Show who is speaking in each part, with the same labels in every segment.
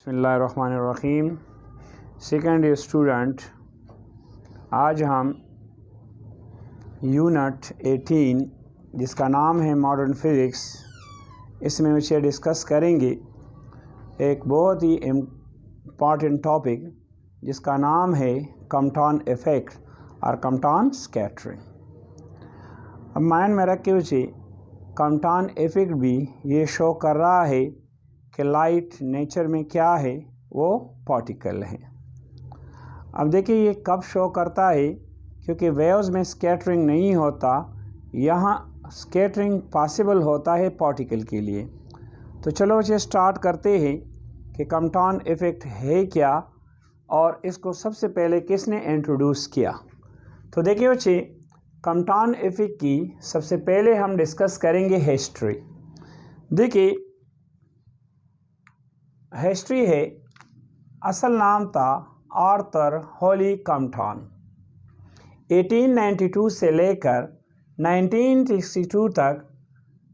Speaker 1: बिस्मिल्लाहिर्रहमानिर्रहीम। Second year student, आज हम यूनिट 18 जिसका नाम है मॉडर्न फिज़िक्स, इसमें विषय डिस्कस करेंगे एक बहुत ही इम्पॉर्टेंट टॉपिक जिसका नाम है कम्पटन इफ़ेक्ट और कम्पटन स्कैटरिंग। अब माइंड में रख के विषय कम्पटन इफ़ेक्ट भी ये शो कर रहा है कि लाइट नेचर में क्या है, वो पार्टिकल है। अब देखिए ये कब शो करता है, क्योंकि वेव्स में स्कैटरिंग नहीं होता, यहाँ स्कैटरिंग पॉसिबल होता है पार्टिकल के लिए। तो चलो इसे स्टार्ट करते हैं कि कम्पटन इफ़ेक्ट है क्या और इसको सबसे पहले किसने इंट्रोड्यूस किया। तो देखिए बच्चे, कम्पटन इफ़ेक्ट की सबसे पहले हम डिस्कस करेंगे हिस्ट्री। देखिए हिस्ट्री है, असल नाम था आर्थर हॉली कम्पटन। 1892 से लेकर 1962 तक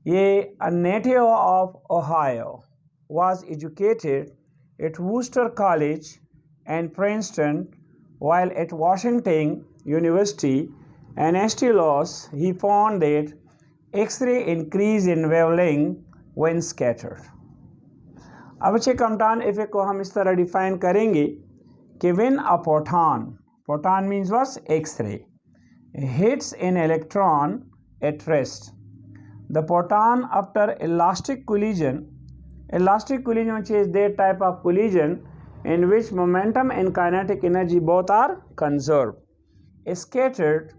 Speaker 1: ये a native of Ohio was educated at Worcester College and Princeton, while at Washington University and St. Louis he found that X-ray increase in wavelength when scattered. अब अच्छे कम्पटन इफ़ेक्ट को हम इस तरह डिफाइन करेंगे कि when a photon means what's X-ray hits an electron at rest, the photon after elastic collision which is that type of collision in which momentum and kinetic energy both are conserved, is scattered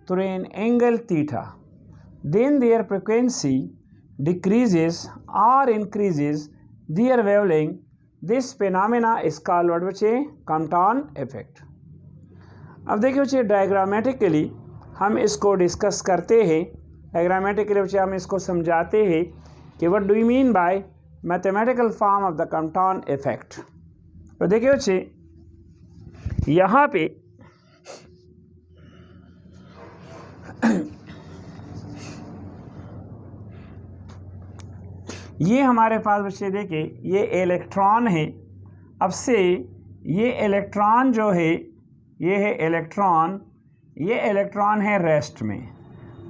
Speaker 1: through an angle theta. Then their frequency decreases or increases their wavelength. This phenomena is called what बच्चे Compton effect. अब देखिए बच्चे diagrammatically हम इसको discuss करते हैं। Diagrammatically बच्चे हम इसको समझाते हैं कि what do you mean by mathematical form of the Compton effect. तो देखिए बच्चे यहाँ पे ये हमारे पास बच्चे देखिए ये इलेक्ट्रॉन है। अब से ये इलेक्ट्रॉन जो है ये है इलेक्ट्रॉन, ये इलेक्ट्रॉन है रेस्ट में।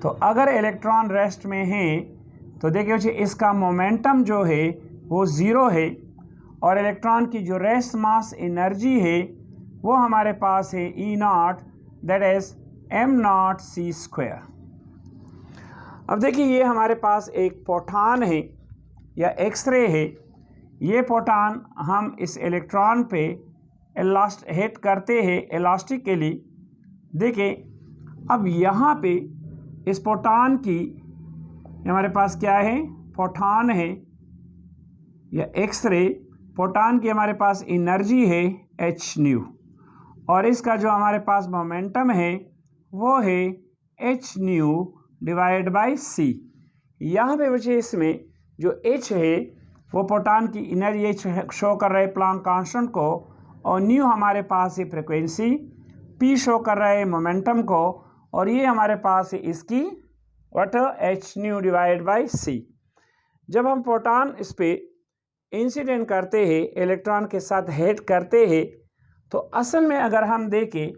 Speaker 1: तो अगर इलेक्ट्रॉन रेस्ट में है तो देखिए बच्चे इसका मोमेंटम जो है वो ज़ीरो है और इलेक्ट्रॉन की जो रेस्ट मास एनर्जी है वो हमारे पास है E0, दैट इज़ m0c²। अब देखिए ये हमारे पास एक फोटॉन है या एक्सरे है। ये फोटॉन हम इस इलेक्ट्रॉन पे हिट करते हैं इलास्टिकली। देखिए अब यहाँ पे इस फोटॉन की हमारे पास क्या है, फोटॉन है या एक्सरे। फोटॉन की हमारे पास एनर्जी है h और इसका जो हमारे पास मोमेंटम है वो है h/c। यहाँ पे बच्चे इसमें जो h है वो फोटॉन की एनर्जी शो कर रहे प्लांक कांस्टेंट को और न्यू हमारे पास है फ्रिक्वेंसी, p शो कर रहे हैं मोमेंटम को और ये हमारे पास है इसकी व्हाट h/c। जब हम फोटॉन इस पे इंसिडेंट करते हैं, इलेक्ट्रॉन के साथ हिट करते हैं, तो असल में अगर हम देखें,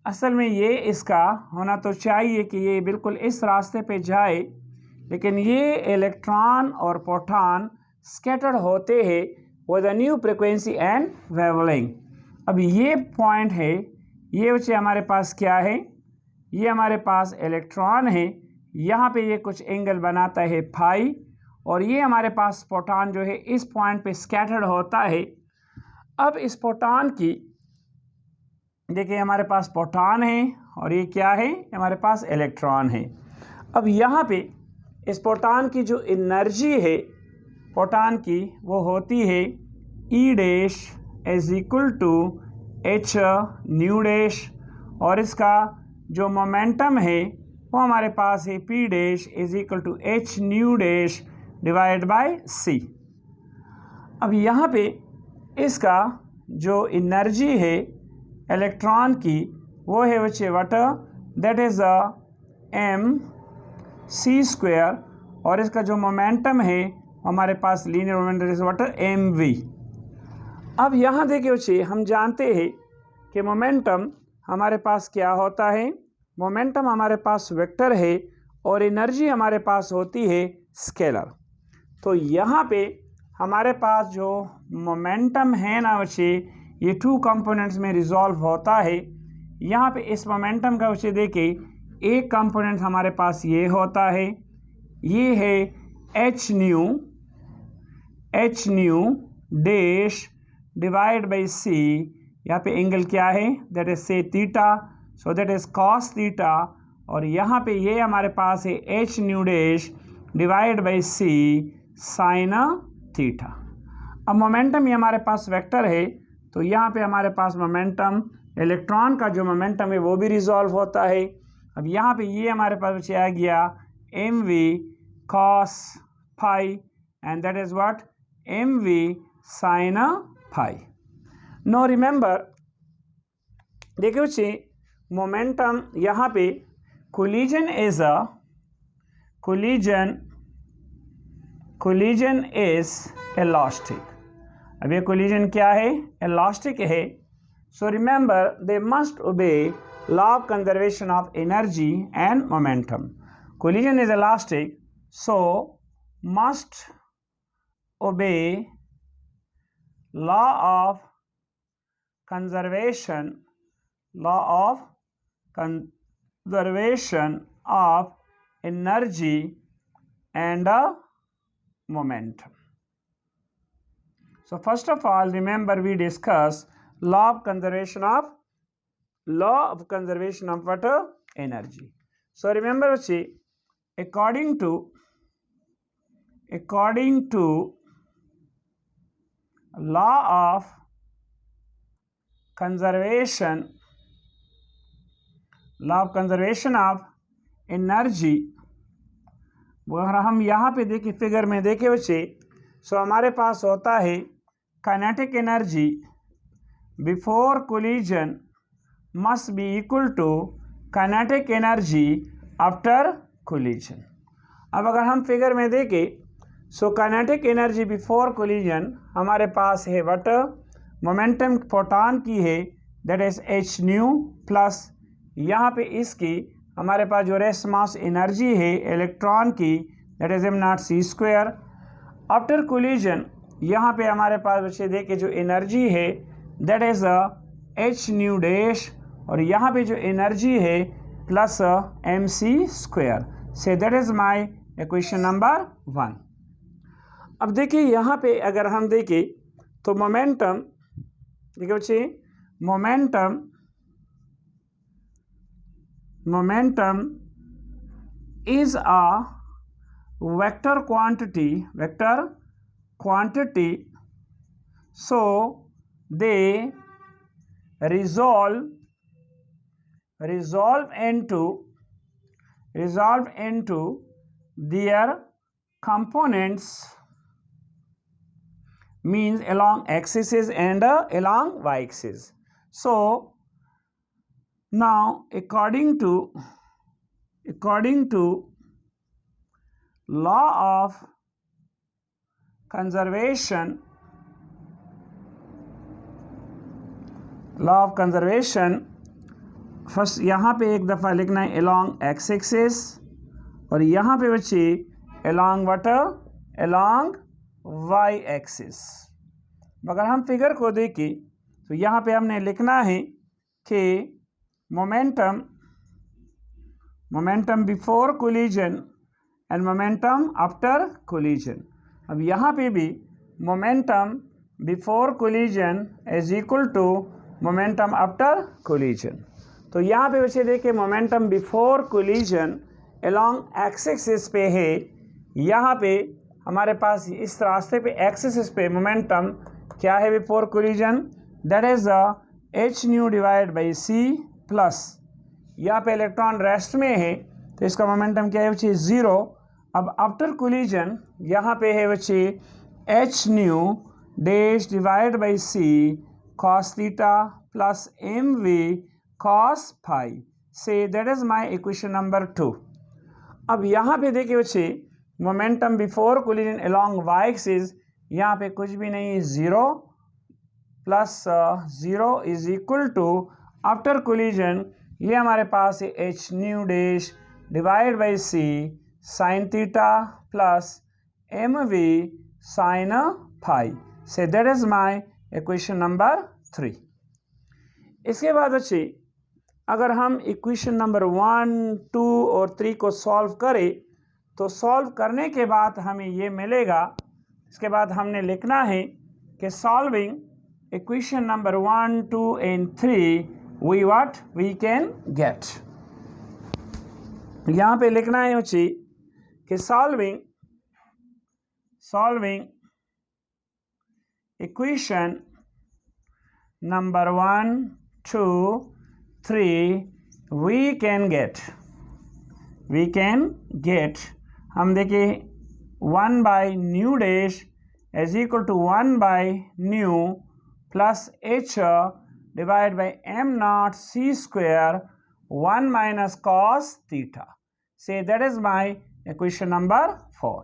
Speaker 1: असल में ये इसका होना तो चाहिए कि ये बिल्कुल इस रास्ते पे जाए, लेकिन ये इलेक्ट्रॉन और प्रोटॉन स्कैटर्ड होते हैं with a new frequency and wavelength. अब ये पॉइंट है, ये बच्चे हमारे पास क्या है, ये हमारे पास इलेक्ट्रॉन है, यहाँ पे ये कुछ एंगल बनाता है फाई और ये हमारे पास प्रोटॉन जो है इस पॉइंट पे स्कैटर्ड होता है। अब इस प्रोटॉन की देखिए हमारे पास प्रोटॉन है और ये क्या है, हमारे पास इलेक्ट्रॉन है। अब यहाँ पे इस प्रोटॉन की जो एनर्जी है प्रोटॉन की वो होती है E' = h और इसका जो मोमेंटम है वो हमारे पास है P' = h/c। अब यहाँ पे इसका जो एनर्जी है इलेक्ट्रॉन की वो है बच्चे दैट इज़ m/c² और इसका जो मोमेंटम है हमारे पास लीनियर मोमेंटम इज mv। अब यहाँ देखिए बच्चे, हम जानते हैं कि मोमेंटम हमारे पास क्या होता है। मोमेंटम हमारे पास वेक्टर है और एनर्जी हमारे पास होती है स्केलर। तो यहाँ पे हमारे पास जो मोमेंटम है ना बच्चे, ये टू कंपोनेंट्स में रिजॉल्व होता है। यहाँ पे इस मोमेंटम का बच्चे देखिए, एक कंपोनेंट हमारे पास ये होता है, ये है H nu dash divide by C. यहाँ पे एंगल क्या है, that is say theta, so that is cos theta. और यहाँ पे ये हमारे पास है H nu dash divide by C sine theta. अब मोमेंटम ये हमारे पास वेक्टर है, तो यहाँ पे हमारे पास मोमेंटम, इलेक्ट्रॉन का जो मोमेंटम है वो भी रिजॉल्व होता है। अब यहाँ पे ये हमारे पास बच्चे आ गया m v cos phi and that is what m v sine phi. No remember, देखिए बच्चे, मोमेंटम यहाँ पे collision is a collision is elastic. अब ये कोलिजन क्या है, इलास्टिक है। So remember, they must obey law of conservation of energy and momentum. Collision is elastic, so must obey law of conservation of energy and momentum. So first of all, remember we discuss law of conservation of what? Energy. So remember, according to law of conservation of energy, अगर हम यहाँ पे देखें, figure में देखें बच्चे, सो हमारे पास होता है kinetic energy before collision must be equal to kinetic energy after collision. अब अगर हम फिगर में देखें, so kinetic energy before collision हमारे पास है वट, मोमेंटम फोटॉन की है, that is h nu plus यहाँ पे इसकी हमारे पास जो रेस्ट मास एनर्जी है इलेक्ट्रॉन की, that is m not c square. After collision यहाँ पे हमारे पास बच्चे देखे जो एनर्जी है, that is h nu dash, और यहाँ पे जो एनर्जी है plus m c square. So that is my equation number 1। अब देखिए यहाँ पे अगर हम देखें तो मोमेंटम, देखिए बच्चे, momentum is a vector quantity, so they resolve into their components, means along x-axis and along y-axis. So now according to law of conservation first यहाँ पे एक दफ़ा लिखना है along x axis, और यहाँ पे बच्चे along what, along y axis। अगर हम फिगर को देखें तो यहाँ पे हमने लिखना है कि momentum before collision and momentum after collision. अब यहाँ पे भी momentum before collision is equal to momentum after collision. तो यहाँ पे वैसे देखिए momentum before collision along x axis पे है, यहाँ पे हमारे पास इस रास्ते पे एक्स एक्सिस पे मोमेंटम क्या है before collision, that is h nu divide by c plus, यहाँ पे इलेक्ट्रॉन रेस्ट में है तो इसका मोमेंटम क्या है बच्चे, ज़ीरो। अब आफ्टर कोलिजन यहाँ पे है बच्चे h nu dash divide by c cos theta plus mv cos phi, so that is my equation number 2। अब यहाँ पे देखिए बच्चे momentum before collision along y axis, यहाँ पे कुछ भी नहीं, zero. Plus 0 is equal to after collision ये हमारे पास है H nu dash divide by C sine theta plus m v sine phi so that is my equation number 3। इसके बाद अच्छी अगर हम इक्वेशन नंबर 1, 2 और 3 को सॉल्व करें तो सॉल्व करने के बाद हमें ये मिलेगा। इसके बाद हमने लिखना है कि solving equation number 1, 2 and 3 we can get. यहाँ पे लिखना है उची कि solving equation number 1, 2, 3 we can get हम देखिए 1 by nu dash is equal to 1 by nu plus h divide by m not c square 1 minus cos theta so that is my equation number 4।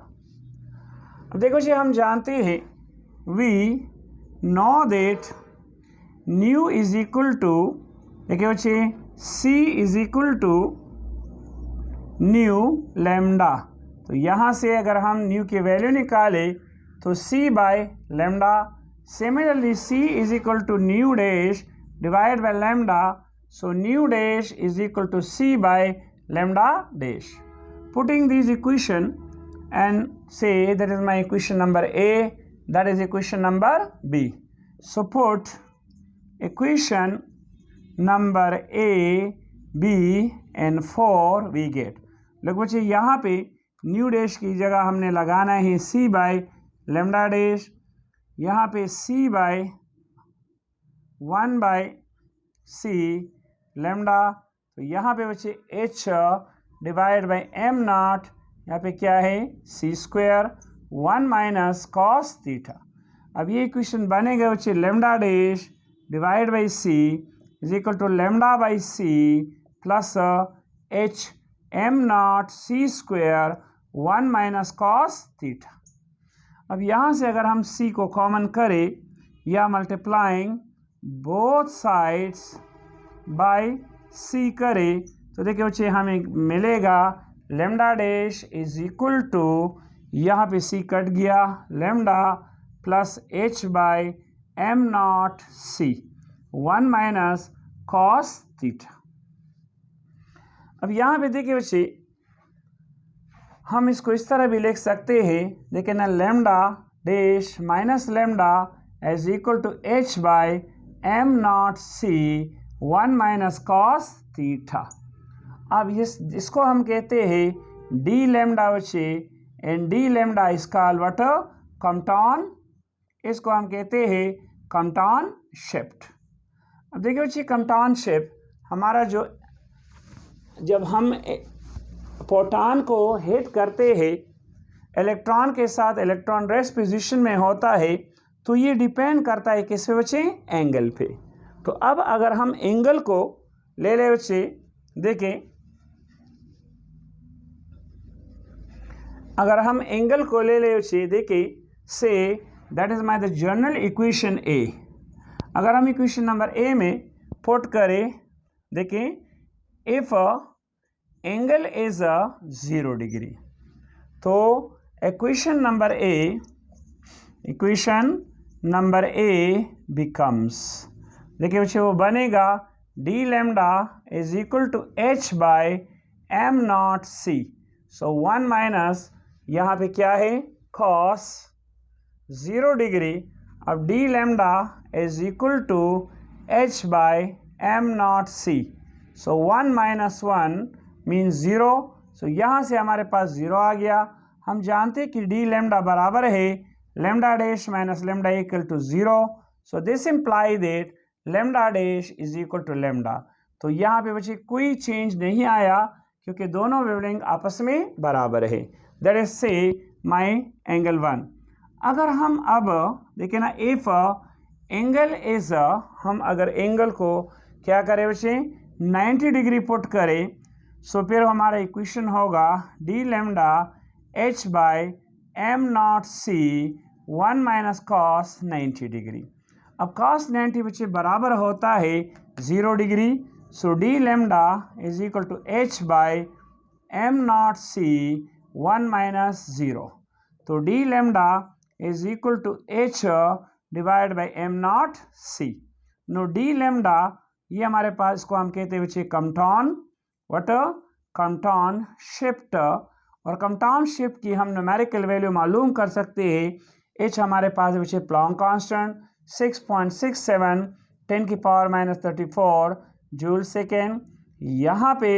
Speaker 1: अब देखो जी हम जानते हैं we know that new is equal to देखिए बच्चे C is equal to nu lambda. तो यहाँ से अगर हम न्यू की वैल्यू निकालें तो C by lambda. Similarly C is equal to nu dash divide by lambda so nu dash is equal to C by lambda dash. Putting this equation and say that is my equation number A, that is equation number B. So put equation number A, B and 4 we get। लोग बच्चे यहाँ पे new dash की जगह हमने लगाना है C by lambda dash, यहाँ पे C by 1 by C lambda. तो यहाँ पे बच्चे H divide by M naught यहाँ पे क्या है c square 1 minus cos theta. अब ये इक्वेशन बनेगा बच्चे lambda dash divide by c is equal to lambda by c plus h m not c square 1 minus cos theta. अब यहाँ से अगर हम सी को कॉमन करें या multiplying both sides by c करें तो देखिए बच्चे हमें मिलेगा lambda dash is equal to यहाँ पे सी कट गया lambda plus h by am not c 1 minus cos theta. अब यहाँ पे देखिए बच्चे हम इसको इस तरह भी लिख सकते हैं देखिए ना lambda dash minus lambda is equal to H by am not c 1 minus cos theta. अब इसको हम कहते हैं डी लेमडा बच्चे एंड डी लेमडा इसका अलवट कम्पटाउन, इसको हम कहते हैं कम्पटाउन शिफ्ट। अब देखिए बच्चे कम्पटाउन शिफ्ट हमारा जो जब हम प्रोटॉन को हिट करते हैं इलेक्ट्रॉन के साथ इलेक्ट्रॉन रेस्ट पोजीशन में होता है तो ये डिपेंड करता है किस पे बच्चे एंगल पे। तो अब अगर हम एंगल को ले ले बच्चे देखें अगर हम एंगल को ले ले बच्चे देखें say that is my the general equation A. अगर हम इक्वेशन नंबर ए में पुट करें देखें इफ एंगल इज 0 डिग्री तो इक्वेशन नंबर ए बिकम्स देखिए बच्चे वो बनेगा D lambda is equal to H by am not C so 1 minus यहाँ पे क्या है कॉस 0 डिग्री। अब D lambda is equal to H by am not C so 1 minus 1 means 0। सो यहाँ से हमारे पास 0 आ गया। हम जानते कि डी लेमडा बराबर है lambda dash minus lambda equal to 0। So this imply that lambda dash is equal to lambda. तो यहाँ पे बच्चे कोई चेंज नहीं आया क्योंकि दोनों वेवलेंथ आपस में बराबर है। दैट इज से माई एंगल 1। अगर हम अब देखें ना इफ एंगल इज हम अगर एंगल को क्या करें बच्चे 90 डिग्री पुट करें सो फिर हमारा इक्वेशन होगा d lambda h by am not c 1 minus cos 90 degree. अब cos 90 बच्चे बराबर होता है 0 degree. So d lambda is equal to h by m naught c 1 minus 0। तो d lambda is equal to h divide by m naught c। No d lambda ये हमारे पास, इसको हम कहते हैं बच्चे कम्पटाउन, व्हाट, कम्पटाउन शिफ्ट। और कम्पटाउन शिफ्ट की हम न्यूमेरिकल वैल्यू मालूम कर सकते हैं। h हमारे पास बच्चे प्लॉन्क कांस्टेंट 6.67 10 की पावर माइनस 34 जूल सेकेंड। यहाँ पे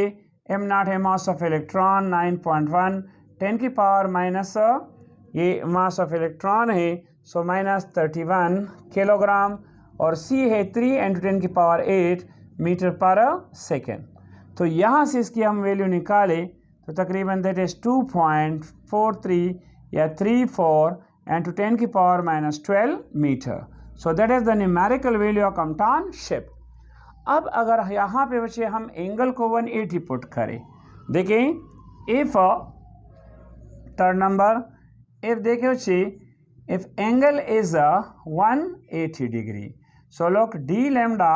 Speaker 1: m नॉट है मास ऑफ इलेक्ट्रॉन 9.1 10 की पावर माइनस, ये मास ऑफ इलेक्ट्रॉन है, सो माइनस 31 किलोग्राम। और c है 3 × 10 की पावर 8 मीटर पर सेकेंड। तो यहाँ से इसकी हम वैल्यू निकालें तो तकरीबन दैट इज 2.43 या 34 × 10 की power minus 12 metre. So that is the numerical value of Compton shift. अब अगर यहाँ पे बच्चे हम एंगल को 180 पुट करें, देखें इफ थर्ड नंबर, इफ देखें बच्चे if angle is 180 degree, so look d lambda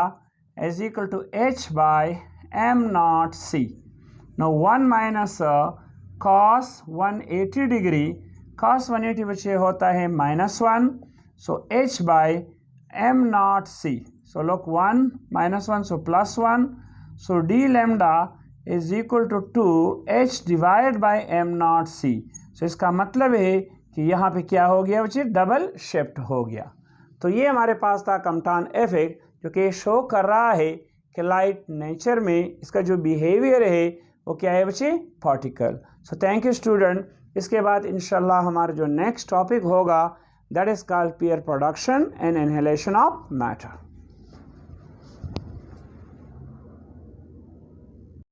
Speaker 1: is equal to h by m naught c. Now 1 minus cos 180 degree, cos 180 बच्चे होता है -1, so h by m naught c. So look 1 minus 1, so +1, so d lambda is equal to 2h divided by m naught c. So इसका मतलब है कि यहाँ पे क्या हो गया बच्चे, डबल शिफ्ट हो गया। तो ये हमारे पास था कम्पटाउन इफेक्ट, जो कि शो कर रहा है कि लाइट नेचर में इसका जो बिहेवियर है वो क्या है बच्चे, particle. So thank you student. इसके बाद इंशाल्लाह हमारा जो नेक्स्ट टॉपिक होगा that is called pair production and inhalation of matter.